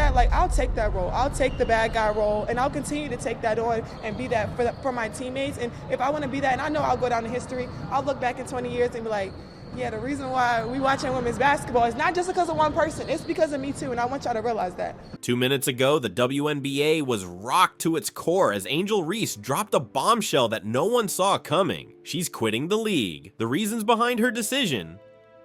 that, like, I'll take that role. I'll take the bad guy role, and I'll continue to take that on and be that for my teammates. And if I want to be that, and I know I'll go down in history, I'll look back in 20 years and be like, yeah, the reason why we watching women's basketball is not just because of one person. It's because of me too, and I want y'all to realize that. 2 minutes ago, the WNBA was rocked to its core as Angel Reese dropped a bombshell that no one saw coming. She's quitting the league. The reasons behind her decision: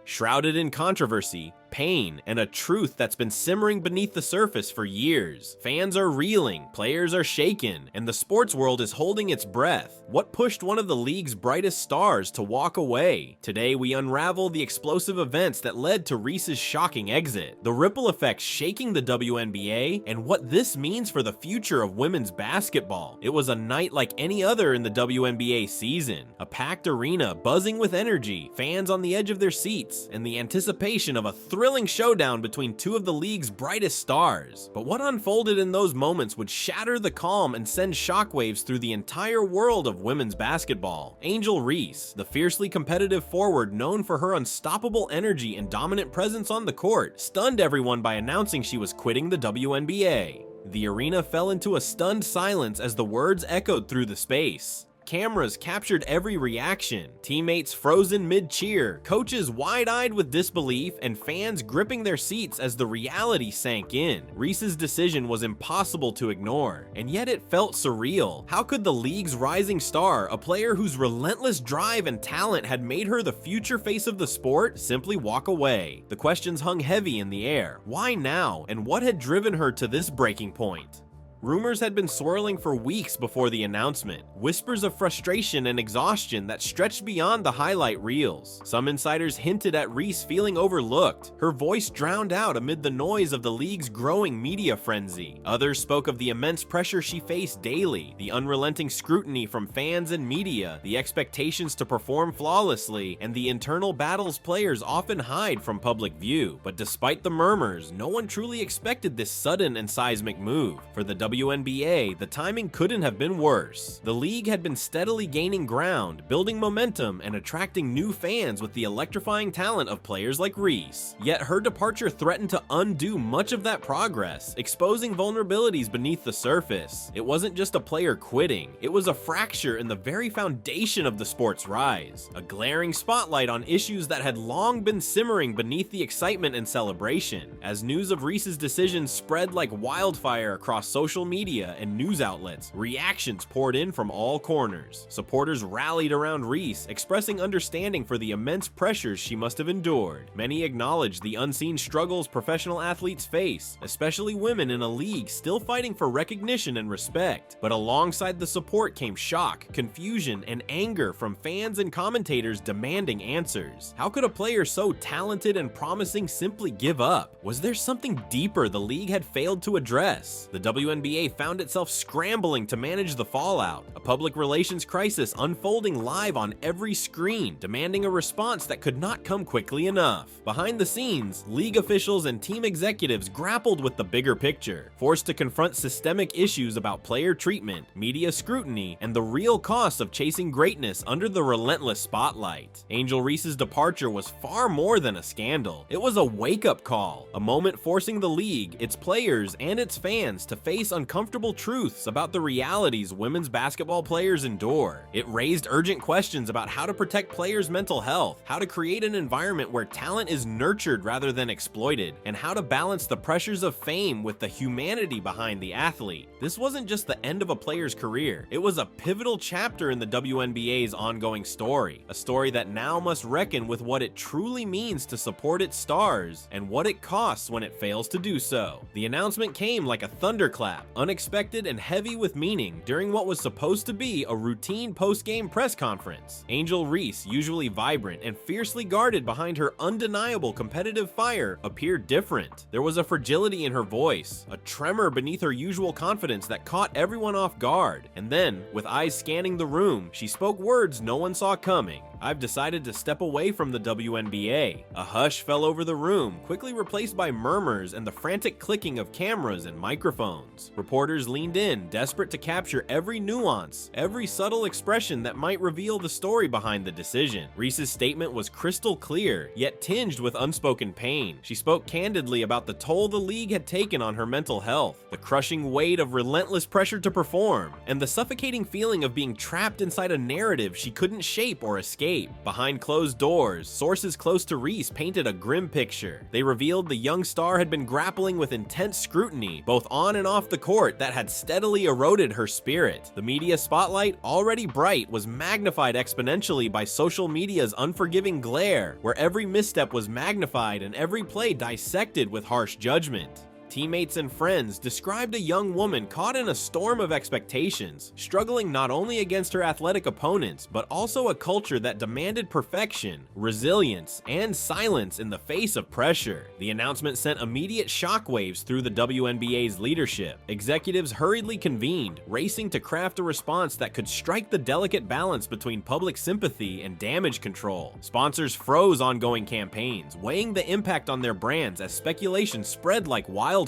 shrouded in controversy, pain, and a truth that's been simmering beneath the surface for years. Fans are reeling, players are shaken, and the sports world is holding its breath. What pushed one of the league's brightest stars to walk away? Today, we unravel the explosive events that led to Reese's shocking exit, the ripple effects shaking the WNBA, and what this means for the future of women's basketball. It was a night like any other in the WNBA season. A packed arena buzzing with energy, fans on the edge of their seats, and the anticipation of a thrilling showdown between two of the league's brightest stars. But what unfolded in those moments would shatter the calm and send shockwaves through the entire world of women's basketball. Angel Reese, the fiercely competitive forward known for her unstoppable energy and dominant presence on the court, stunned everyone by announcing she was quitting the WNBA. The arena fell into a stunned silence as the words echoed through the space. Cameras captured every reaction, teammates frozen mid-cheer, coaches wide-eyed with disbelief, and fans gripping their seats as the reality sank in. Reese's decision was impossible to ignore, and yet it felt surreal. How could the league's rising star, a player whose relentless drive and talent had made her the future face of the sport, simply walk away? The questions hung heavy in the air. Why now, and what had driven her to this breaking point? Rumors had been swirling for weeks before the announcement, whispers of frustration and exhaustion that stretched beyond the highlight reels. Some insiders hinted at Reese feeling overlooked, her voice drowned out amid the noise of the league's growing media frenzy. Others spoke of the immense pressure she faced daily, the unrelenting scrutiny from fans and media, the expectations to perform flawlessly, and the internal battles players often hide from public view. But despite the murmurs, no one truly expected this sudden and seismic move. For the WNBA, the timing couldn't have been worse. The league had been steadily gaining ground, building momentum, and attracting new fans with the electrifying talent of players like Reese. Yet her departure threatened to undo much of that progress, exposing vulnerabilities beneath the surface. It wasn't just a player quitting, it was a fracture in the very foundation of the sport's rise, a glaring spotlight on issues that had long been simmering beneath the excitement and celebration. As news of Reese's decision spread like wildfire across social media and news outlets, reactions poured in from all corners. Supporters rallied around Reese, expressing understanding for the immense pressures she must have endured. Many acknowledged the unseen struggles professional athletes face, especially women in a league still fighting for recognition and respect. But alongside the support came shock, confusion, and anger from fans and commentators demanding answers. How could a player so talented and promising simply give up? Was there something deeper the league had failed to address? The WNBA found itself scrambling to manage the fallout, a public relations crisis unfolding live on every screen, demanding a response that could not come quickly enough. Behind the scenes, league officials and team executives grappled with the bigger picture, forced to confront systemic issues about player treatment, media scrutiny, and the real costs of chasing greatness under the relentless spotlight. Angel Reese's departure was far more than a scandal. It was a wake-up call, a moment forcing the league, its players, and its fans to face uncomfortable truths about the realities women's basketball players endure. It raised urgent questions about how to protect players' mental health, how to create an environment where talent is nurtured rather than exploited, and how to balance the pressures of fame with the humanity behind the athlete. This wasn't just the end of a player's career, it was a pivotal chapter in the WNBA's ongoing story, a story that now must reckon with what it truly means to support its stars and what it costs when it fails to do so. The announcement came like a thunderclap, unexpected and heavy with meaning during what was supposed to be a routine post-game press conference. Angel Reese, usually vibrant and fiercely guarded behind her undeniable competitive fire, appeared different. There was a fragility in her voice, a tremor beneath her usual confidence that caught everyone off guard. And then, with eyes scanning the room, she spoke words no one saw coming. "I've decided to step away from the WNBA." A hush fell over the room, quickly replaced by murmurs and the frantic clicking of cameras and microphones. Reporters leaned in, desperate to capture every nuance, every subtle expression that might reveal the story behind the decision. Reese's statement was crystal clear, yet tinged with unspoken pain. She spoke candidly about the toll the league had taken on her mental health, the crushing weight of relentless pressure to perform, and the suffocating feeling of being trapped inside a narrative she couldn't shape or escape. Behind closed doors, sources close to Reese painted a grim picture. They revealed the young star had been grappling with intense scrutiny, both on and off the court, that had steadily eroded her spirit. The media spotlight, already bright, was magnified exponentially by social media's unforgiving glare, where every misstep was magnified and every play dissected with harsh judgment. Teammates and friends described a young woman caught in a storm of expectations, struggling not only against her athletic opponents, but also a culture that demanded perfection, resilience, and silence in the face of pressure. The announcement sent immediate shockwaves through the WNBA's leadership. Executives hurriedly convened, racing to craft a response that could strike the delicate balance between public sympathy and damage control. Sponsors froze ongoing campaigns, weighing the impact on their brands as speculation spread like wildfire.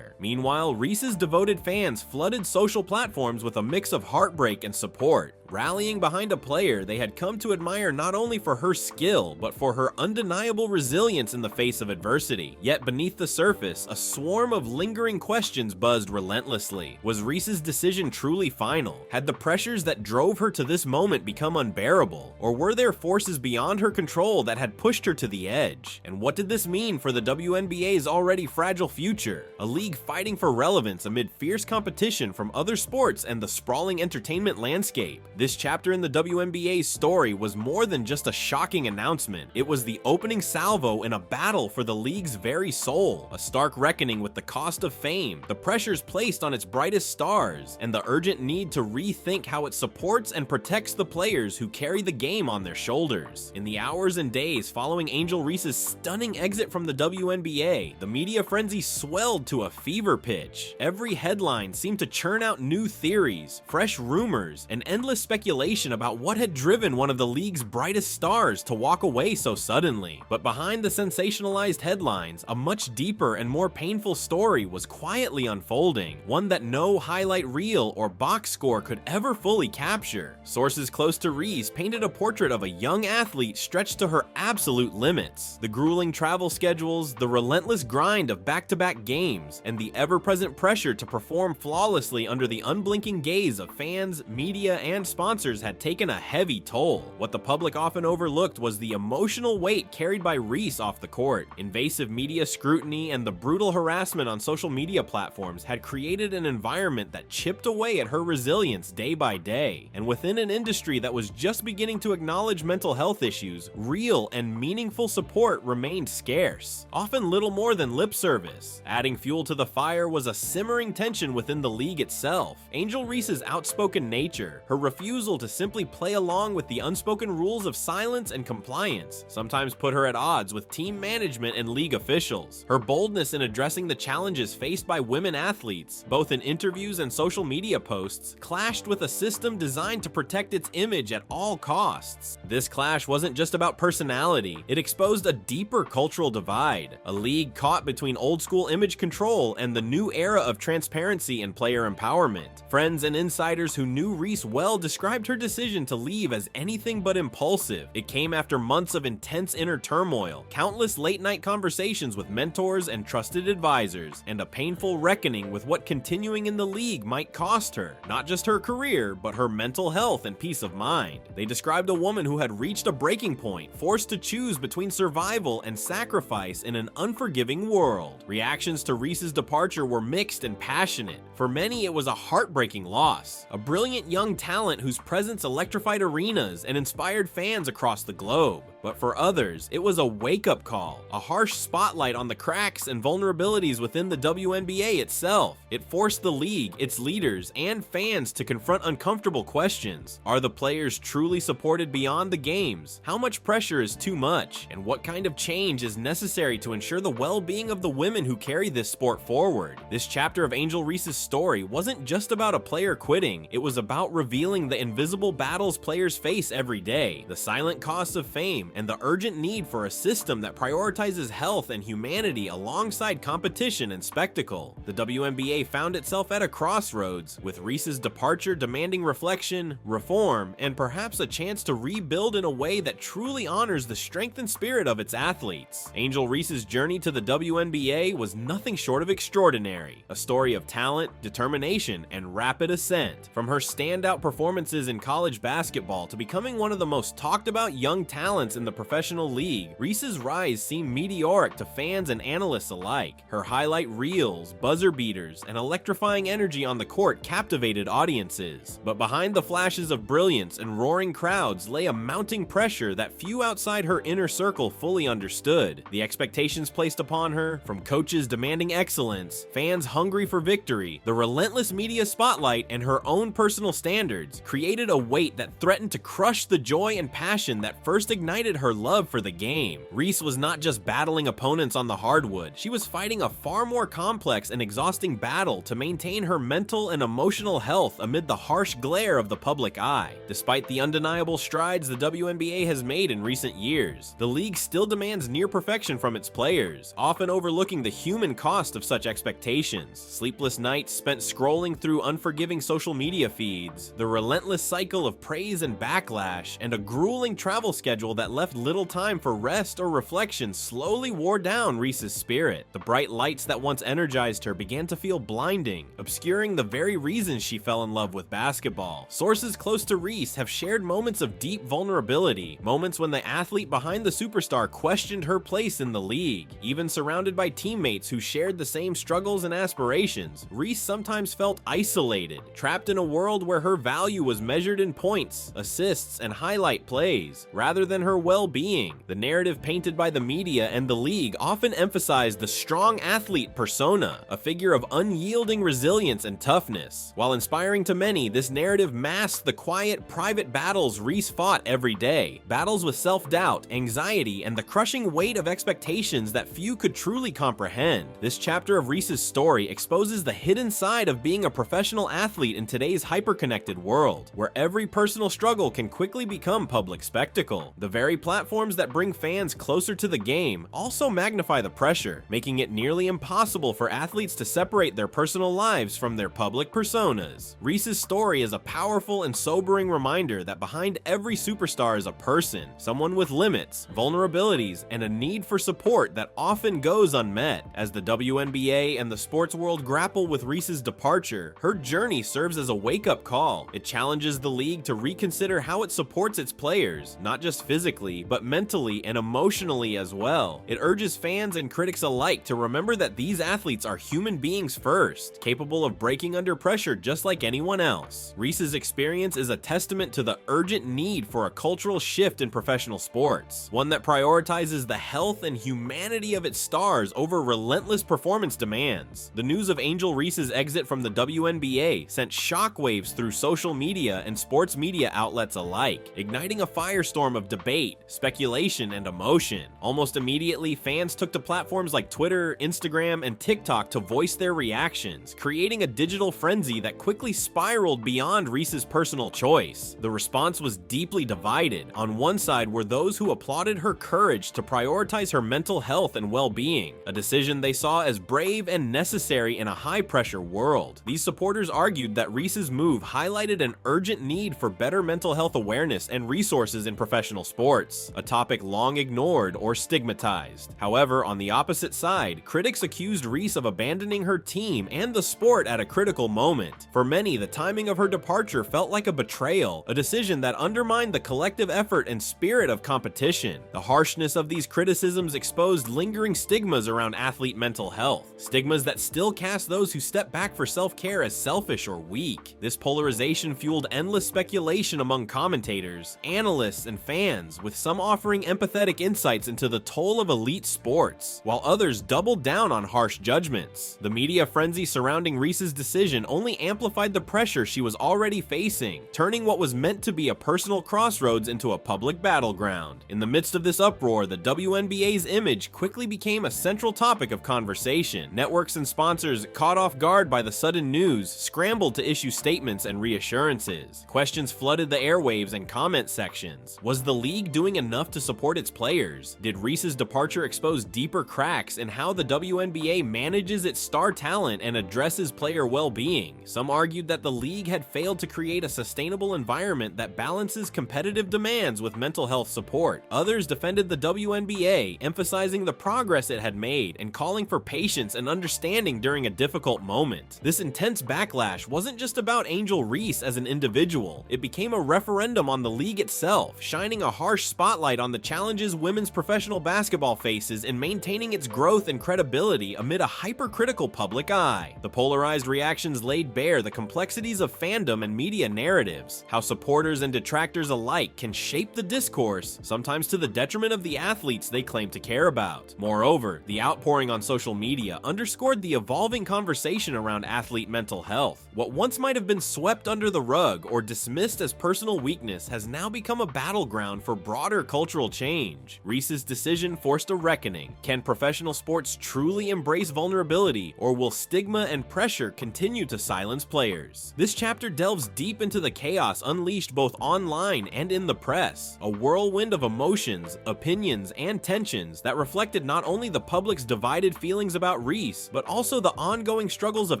Meanwhile, Reese's devoted fans flooded social platforms with a mix of heartbreak and support, rallying behind a player they had come to admire not only for her skill, but for her undeniable resilience in the face of adversity. Yet beneath the surface, a swarm of lingering questions buzzed relentlessly. Was Reese's decision truly final? Had the pressures that drove her to this moment become unbearable? Or were there forces beyond her control that had pushed her to the edge? And what did this mean for the WNBA's already fragile future? A league fighting for relevance amid fierce competition from other sports and the sprawling entertainment landscape. This chapter in the WNBA's story was more than just a shocking announcement. It was the opening salvo in a battle for the league's very soul, a stark reckoning with the cost of fame, the pressures placed on its brightest stars, and the urgent need to rethink how it supports and protects the players who carry the game on their shoulders. In the hours and days following Angel Reese's stunning exit from the WNBA, the media frenzy swelled to a fever pitch. Every headline seemed to churn out new theories, fresh rumors, and endless speculation about what had driven one of the league's brightest stars to walk away so suddenly. But behind the sensationalized headlines, a much deeper and more painful story was quietly unfolding, one that no highlight reel or box score could ever fully capture. Sources close to Reese painted a portrait of a young athlete stretched to her absolute limits. The grueling travel schedules, the relentless grind of back-to-back games, and the ever-present pressure to perform flawlessly under the unblinking gaze of fans, media, and sponsors had taken a heavy toll. What the public often overlooked was the emotional weight carried by Reese off the court. Invasive media scrutiny and the brutal harassment on social media platforms had created an environment that chipped away at her resilience day by day. And within an industry that was just beginning to acknowledge mental health issues, real and meaningful support remained scarce, often little more than lip service. Adding fuel to the fire was a simmering tension within the league itself. Angel Reese's outspoken nature, her refusal to simply play along with the unspoken rules of silence and compliance, sometimes put her at odds with team management and league officials. Her boldness in addressing the challenges faced by women athletes, both in interviews and social media posts, clashed with a system designed to protect its image at all costs. This clash wasn't just about personality, it exposed a deeper cultural divide, a league caught between old school image control and the new era of transparency and player empowerment. Friends and insiders who knew Reese well described her decision to leave as anything but impulsive. It came after months of intense inner turmoil, countless late-night conversations with mentors and trusted advisors, and a painful reckoning with what continuing in the league might cost her. Not just her career, but her mental health and peace of mind. They described a woman who had reached a breaking point, forced to choose between survival and sacrifice in an unforgiving world. Reactions to Reese's departure were mixed and passionate. For many, it was a heartbreaking loss. A brilliant young talent whose presence electrified arenas and inspired fans across the globe. But for others, it was a wake-up call, a harsh spotlight on the cracks and vulnerabilities within the WNBA itself. It forced the league, its leaders, and fans to confront uncomfortable questions. Are the players truly supported beyond the games? How much pressure is too much? And what kind of change is necessary to ensure the well-being of the women who carry this sport forward? This chapter of Angel Reese's story wasn't just about a player quitting, it was about revealing the invisible battles players face every day, the silent costs of fame, and the urgent need for a system that prioritizes health and humanity alongside competition and spectacle. The WNBA found itself at a crossroads, with Reese's departure demanding reflection, reform, and perhaps a chance to rebuild in a way that truly honors the strength and spirit of its athletes. Angel Reese's journey to the WNBA was nothing short of extraordinary, a story of talent, determination, and rapid ascent. From her standout performances in college basketball to becoming one of the most talked about young talents in the professional league, Reese's rise seemed meteoric to fans and analysts alike. Her highlight reels, buzzer beaters, and electrifying energy on the court captivated audiences. But behind the flashes of brilliance and roaring crowds lay a mounting pressure that few outside her inner circle fully understood. The expectations placed upon her, from coaches demanding excellence, fans hungry for victory, the relentless media spotlight, and her own personal standards, created a weight that threatened to crush the joy and passion that first ignited her love for the game. Reese was not just battling opponents on the hardwood, she was fighting a far more complex and exhausting battle to maintain her mental and emotional health amid the harsh glare of the public eye. Despite the undeniable strides the WNBA has made in recent years, the league still demands near perfection from its players, often overlooking the human cost of such expectations. Sleepless nights spent scrolling through unforgiving social media feeds, the relentless cycle of praise and backlash, and a grueling travel schedule that left little time for rest or reflection slowly wore down Reese's spirit. The bright lights that once energized her began to feel blinding, obscuring the very reasons she fell in love with basketball. Sources close to Reese have shared moments of deep vulnerability, moments when the athlete behind the superstar questioned her place in the league. Even surrounded by teammates who shared the same struggles and aspirations, Reese sometimes felt isolated, trapped in a world where her value was measured in points, assists, and highlight plays, rather than her well-being. The narrative painted by the media and the league often emphasized the strong athlete persona, a figure of unyielding resilience and toughness. While inspiring to many, this narrative masked the quiet, private battles Reese fought every day, battles with self-doubt, anxiety, and the crushing weight of expectations that few could truly comprehend. This chapter of Reese's story exposes the hidden side of being a professional athlete in today's hyper-connected world, where every personal struggle can quickly become public spectacle. The very platforms that bring fans closer to the game also magnify the pressure, making it nearly impossible for athletes to separate their personal lives from their public personas. Reese's story is a powerful and sobering reminder that behind every superstar is a person, someone with limits, vulnerabilities, and a need for support that often goes unmet. As the WNBA and the sports world grapple with Reese's departure, her journey serves as a wake-up call. It challenges the league to reconsider how it supports its players, not just physically, but mentally and emotionally as well. It urges fans and critics alike to remember that these athletes are human beings first, capable of breaking under pressure just like anyone else. Reese's experience is a testament to the urgent need for a cultural shift in professional sports, one that prioritizes the health and humanity of its stars over relentless performance demands. The news of Angel Reese's exit from the WNBA sent shockwaves through social media and sports media outlets alike, igniting a firestorm of debate, speculation, and emotion. Almost immediately, fans took to platforms like Twitter, Instagram, and TikTok to voice their reactions, creating a digital frenzy that quickly spiraled beyond Reese's personal choice. The response was deeply divided. On one side were those who applauded her courage to prioritize her mental health and well-being, a decision they saw as brave and necessary in a high-pressure world. These supporters argued that Reese's move highlighted an urgent need for better mental health awareness and resources in professional sports, a topic long ignored or stigmatized. However, on the opposite side, critics accused Reese of abandoning her team and the sport at a critical moment. For many, the timing of her departure felt like a betrayal, a decision that undermined the collective effort and spirit of competition. The harshness of these criticisms exposed lingering stigmas around athlete mental health, stigmas that still cast those who step back for self-care as selfish or weak. This polarization fueled endless speculation among commentators, analysts, and fans, with some offering empathetic insights into the toll of elite sports, while others doubled down on harsh judgments. The media frenzy surrounding Reese's decision only amplified the pressure she was already facing, turning what was meant to be a personal crossroads into a public battleground. In the midst of this uproar, the WNBA's image quickly became a central topic of conversation. Networks and sponsors, caught off guard by the sudden news, scrambled to issue statements and reassurances. Questions flooded the airwaves and comment sections. Was the league doing enough to support its players? Did Reese's departure expose deeper cracks in how the WNBA manages its star talent and addresses player well-being? Some argued that the league had failed to create a sustainable environment that balances competitive demands with mental health support. Others defended the WNBA, emphasizing the progress it had made and calling for patience and understanding during a difficult moment. This intense backlash wasn't just about Angel Reese as an individual. It became a referendum on the league itself, shining a harsh spotlight on the challenges women's professional basketball faces in maintaining its growth and credibility amid a hypercritical public eye. The polarized reactions laid bare the complexities of fandom and media narratives, how supporters and detractors alike can shape the discourse, sometimes to the detriment of the athletes they claim to care about. Moreover, the outpouring on social media underscored the evolving conversation around athlete mental health. What once might have been swept under the rug or dismissed as personal weakness has now become a battleground for broader cultural change. Reese's decision forced a reckoning. Can professional sports truly embrace vulnerability, or will stigma and pressure continue to silence players? This chapter delves deep into the chaos unleashed both online and in the press, a whirlwind of emotions, opinions, and tensions that reflected not only the public's divided feelings about Reese, but also the ongoing struggles of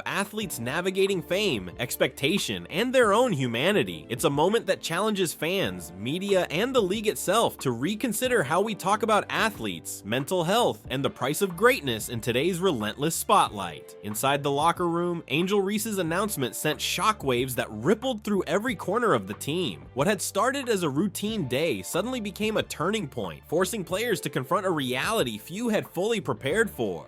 athletes navigating fame, expectation, and their own humanity. It's a moment that challenges fans, media, and the league itself to reconsider how we talk about athletes, mental health, and the price of greatness in today's relentless spotlight. Inside the locker room, Angel Reese's announcement sent shockwaves that rippled through every corner of the team. What had started as a routine day suddenly became a turning point, forcing players to confront a reality few had fully prepared for.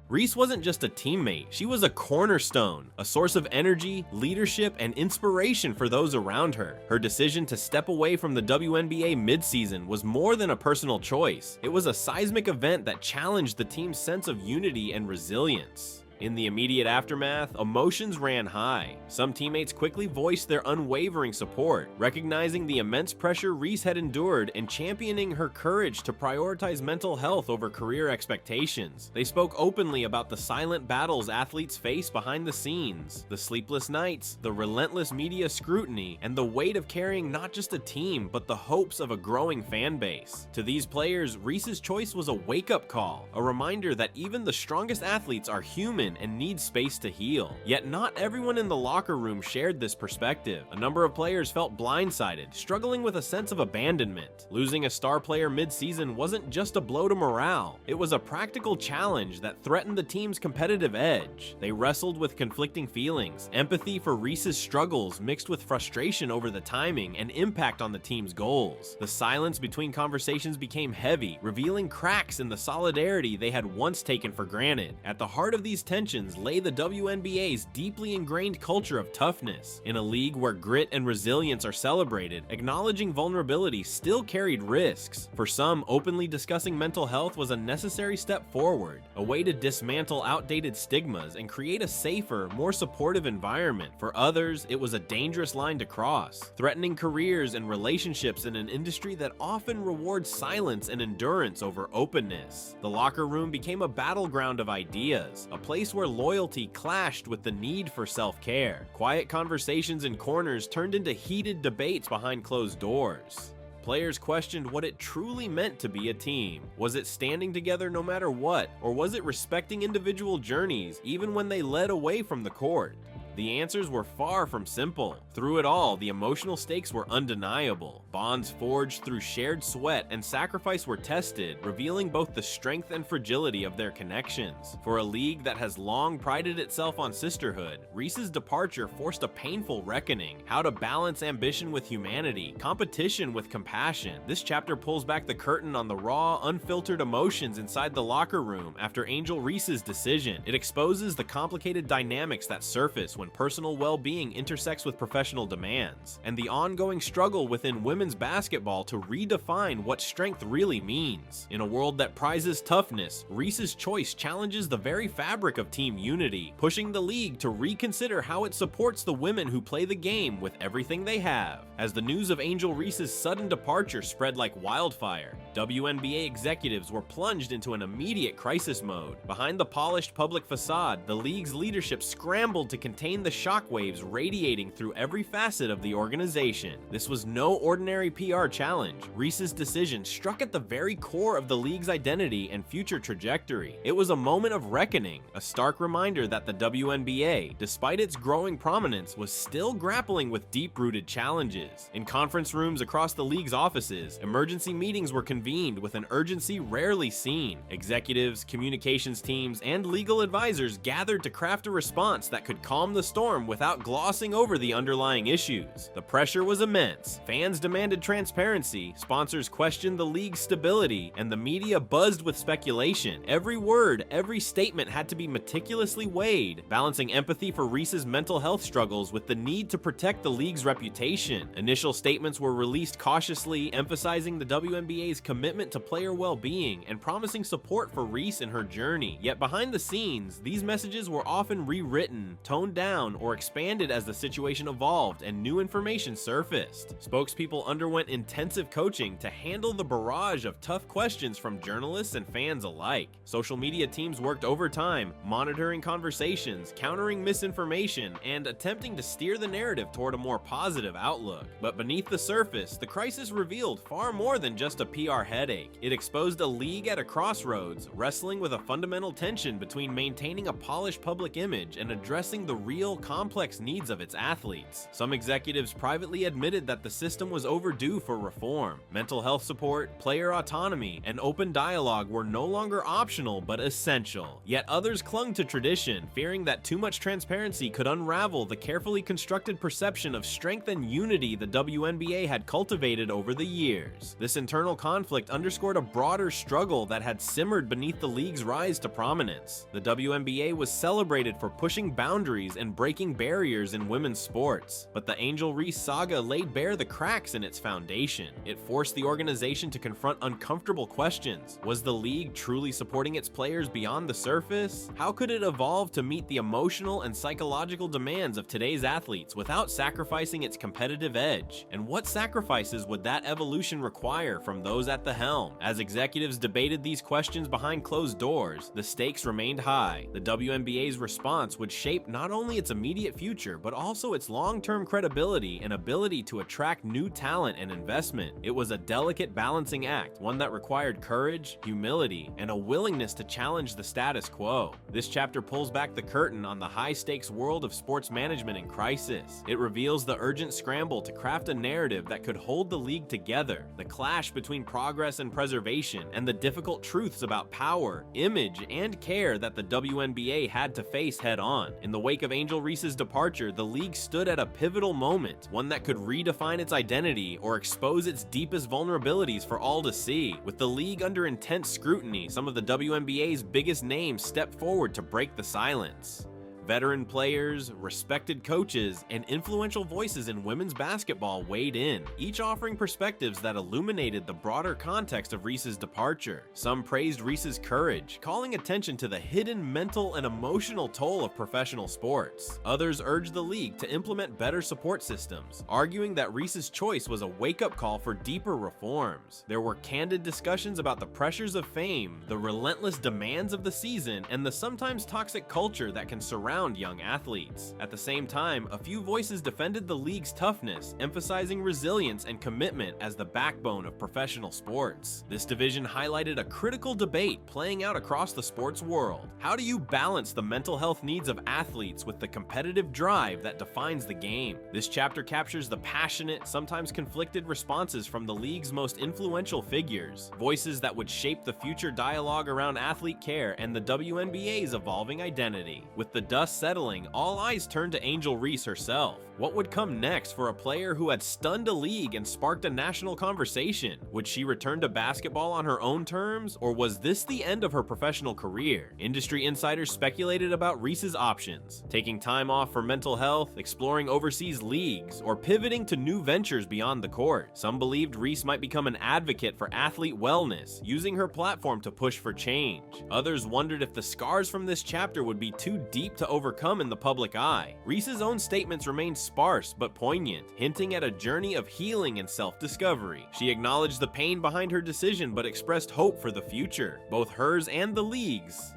Reese wasn't just a teammate, she was a cornerstone, a source of energy, leadership, and inspiration for those around her. Her decision to step away from the WNBA midseason was more than a personal choice. It was a seismic event that challenged the team's sense of unity and resilience. In the immediate aftermath, emotions ran high. Some teammates quickly voiced their unwavering support, recognizing the immense pressure Reese had endured and championing her courage to prioritize mental health over career expectations. They spoke openly about the silent battles athletes face behind the scenes, the sleepless nights, the relentless media scrutiny, and the weight of carrying not just a team, but the hopes of a growing fan base. To these players, Reese's choice was a wake-up call, a reminder that even the strongest athletes are human and need space to heal. Yet not everyone in the locker room shared this perspective. A number of players felt blindsided, struggling with a sense of abandonment. Losing a star player mid-season wasn't just a blow to morale. It was a practical challenge that threatened the team's competitive edge. They wrestled with conflicting feelings, empathy for Reese's struggles mixed with frustration over the timing and impact on the team's goals. The silence between conversations became heavy, revealing cracks in the solidarity they had once taken for granted. At the heart of these tensions lay the WNBA's deeply ingrained culture of toughness. In a league where grit and resilience are celebrated, acknowledging vulnerability still carried risks. For some, openly discussing mental health was a necessary step forward, a way to dismantle outdated stigmas and create a safer, more supportive environment. For others, it was a dangerous line to cross, threatening careers and relationships in an industry that often rewards silence and endurance over openness. The locker room became a battleground of ideas, a place where loyalty clashed with the need for self-care. Quiet conversations in corners turned into heated debates behind closed doors. Players questioned what it truly meant to be a team. Was it standing together no matter what, or was it respecting individual journeys even when they led away from the court? The answers were far from simple. Through it all, the emotional stakes were undeniable. Bonds forged through shared sweat and sacrifice were tested, revealing both the strength and fragility of their connections. For a league that has long prided itself on sisterhood, Reese's departure forced a painful reckoning. How to balance ambition with humanity, competition with compassion. This chapter pulls back the curtain on the raw, unfiltered emotions inside the locker room after Angel Reese's decision. It exposes the complicated dynamics that surface when personal well-being intersects with professional demands, and the ongoing struggle within women's basketball to redefine what strength really means. In a world that prizes toughness, Reese's choice challenges the very fabric of team unity, pushing the league to reconsider how it supports the women who play the game with everything they have. As the news of Angel Reese's sudden departure spread like wildfire, WNBA executives were plunged into an immediate crisis mode. Behind the polished public facade, the league's leadership scrambled to contain the shockwaves radiating through every facet of the organization. This was no ordinary PR challenge. Reese's decision struck at the very core of the league's identity and future trajectory. It was a moment of reckoning, a stark reminder that the WNBA, despite its growing prominence, was still grappling with deep-rooted challenges. In conference rooms across the league's offices, emergency meetings were convened with an urgency rarely seen. Executives, communications teams, and legal advisors gathered to craft a response that could calm the storm without glossing over the underlying issues. The pressure was immense. Fans demanded transparency, sponsors questioned the league's stability, and the media buzzed with speculation. Every word, every statement had to be meticulously weighed, balancing empathy for Reese's mental health struggles with the need to protect the league's reputation. Initial statements were released cautiously, emphasizing the WNBA's commitment to player well-being and promising support for Reese in her journey. Yet behind the scenes, these messages were often rewritten, toned down, or expanded as the situation evolved and new information surfaced. Spokespeople underwent intensive coaching to handle the barrage of tough questions from journalists and fans alike. Social media teams worked overtime, monitoring conversations, countering misinformation, and attempting to steer the narrative toward a more positive outlook. But beneath the surface, the crisis revealed far more than just a PR headache. It exposed a league at a crossroads, wrestling with a fundamental tension between maintaining a polished public image and addressing the real, complex needs of its athletes. Some executives privately admitted that the system was overdue for reform. Mental health support, player autonomy, and open dialogue were no longer optional but essential. Yet others clung to tradition, fearing that too much transparency could unravel the carefully constructed perception of strength and unity the WNBA had cultivated over the years. This internal conflict underscored a broader struggle that had simmered beneath the league's rise to prominence. The WNBA was celebrated for pushing boundaries and breaking barriers in women's sports, but the Angel Reese saga laid bare the cracks in its foundation. It forced the organization to confront uncomfortable questions. Was the league truly supporting its players beyond the surface? How could it evolve to meet the emotional and psychological demands of today's athletes without sacrificing its competitive edge? And what sacrifices would that evolution require from those at the helm? As executives debated these questions behind closed doors, the stakes remained high. The WNBA's response would shape not only its immediate future, but also its long-term credibility and ability to attract new talent and investment. It was a delicate balancing act, one that required courage, humility, and a willingness to challenge the status quo. This chapter pulls back the curtain on the high-stakes world of sports management in crisis. It reveals the urgent scramble to craft a narrative that could hold the league together, the clash between progress and preservation, and the difficult truths about power, image, and care that the WNBA had to face head-on. In the wake of Angel Reese's departure, the league stood at a pivotal moment, one that could redefine its identity or expose its deepest vulnerabilities for all to see. With the league under intense scrutiny, some of the WNBA's biggest names stepped forward to break the silence. Veteran players, respected coaches, and influential voices in women's basketball weighed in, each offering perspectives that illuminated the broader context of Reese's departure. Some praised Reese's courage, calling attention to the hidden mental and emotional toll of professional sports. Others urged the league to implement better support systems, arguing that Reese's choice was a wake-up call for deeper reforms. There were candid discussions about the pressures of fame, the relentless demands of the season, and the sometimes toxic culture that can surround young athletes. At the same time, a few voices defended the league's toughness, emphasizing resilience and commitment as the backbone of professional sports. This division highlighted a critical debate playing out across the sports world. How do you balance the mental health needs of athletes with the competitive drive that defines the game? This chapter captures the passionate, sometimes conflicted responses from the league's most influential figures, voices that would shape the future dialogue around athlete care and the WNBA's evolving identity. With the dust dust settling, all eyes turned to Angel Reese herself. What would come next for a player who had stunned a league and sparked a national conversation? Would she return to basketball on her own terms, or was this the end of her professional career? Industry insiders speculated about Reese's options, taking time off for mental health, exploring overseas leagues, or pivoting to new ventures beyond the court. Some believed Reese might become an advocate for athlete wellness, using her platform to push for change. Others wondered if the scars from this chapter would be too deep to overcome in the public eye. Reese's own statements remained sparse but poignant, hinting at a journey of healing and self-discovery. She acknowledged the pain behind her decision but expressed hope for the future, both hers and the league's.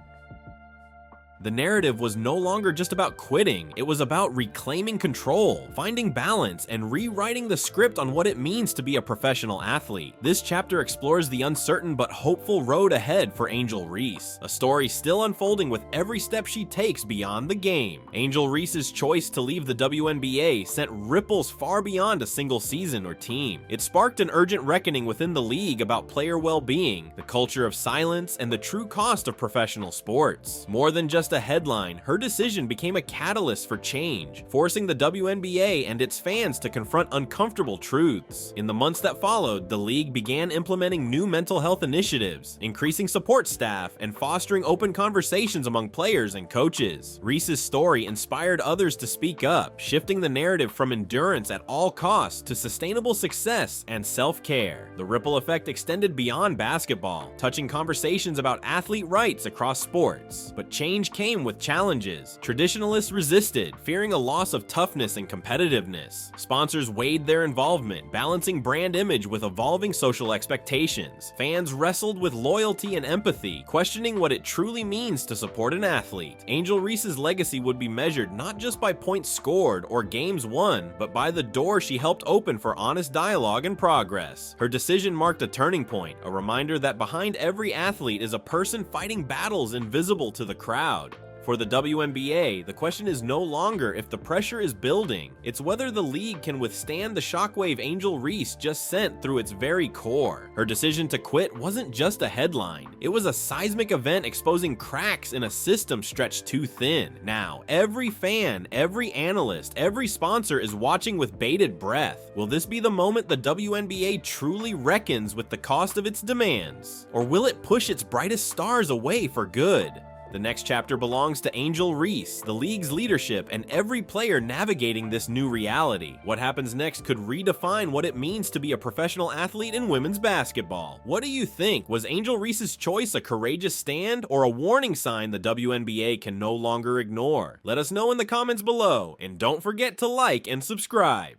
The narrative was no longer just about quitting, it was about reclaiming control, finding balance, and rewriting the script on what it means to be a professional athlete. This chapter explores the uncertain but hopeful road ahead for Angel Reese, a story still unfolding with every step she takes beyond the game. Angel Reese's choice to leave the WNBA sent ripples far beyond a single season or team. It sparked an urgent reckoning within the league about player well-being, the culture of silence, and the true cost of professional sports. More than just a headline, her decision became a catalyst for change, forcing the WNBA and its fans to confront uncomfortable truths. In the months that followed, the league began implementing new mental health initiatives, increasing support staff, and fostering open conversations among players and coaches. Reese's story inspired others to speak up, shifting the narrative from endurance at all costs to sustainable success and self-care. The ripple effect extended beyond basketball, touching conversations about athlete rights across sports. But change came with challenges. Traditionalists resisted, fearing a loss of toughness and competitiveness. Sponsors weighed their involvement, balancing brand image with evolving social expectations. Fans wrestled with loyalty and empathy, questioning what it truly means to support an athlete. Angel Reese's legacy would be measured not just by points scored or games won, but by the door she helped open for honest dialogue and progress. Her decision marked a turning point, a reminder that behind every athlete is a person fighting battles invisible to the crowd. For the WNBA, the question is no longer if the pressure is building, it's whether the league can withstand the shockwave Angel Reese just sent through its very core. Her decision to quit wasn't just a headline, it was a seismic event exposing cracks in a system stretched too thin. Now, every fan, every analyst, every sponsor is watching with bated breath. Will this be the moment the WNBA truly reckons with the cost of its demands? Or will it push its brightest stars away for good? The next chapter belongs to Angel Reese, the league's leadership, and every player navigating this new reality. What happens next could redefine what it means to be a professional athlete in women's basketball. What do you think? Was Angel Reese's choice a courageous stand or a warning sign the WNBA can no longer ignore? Let us know in the comments below, and don't forget to like and subscribe.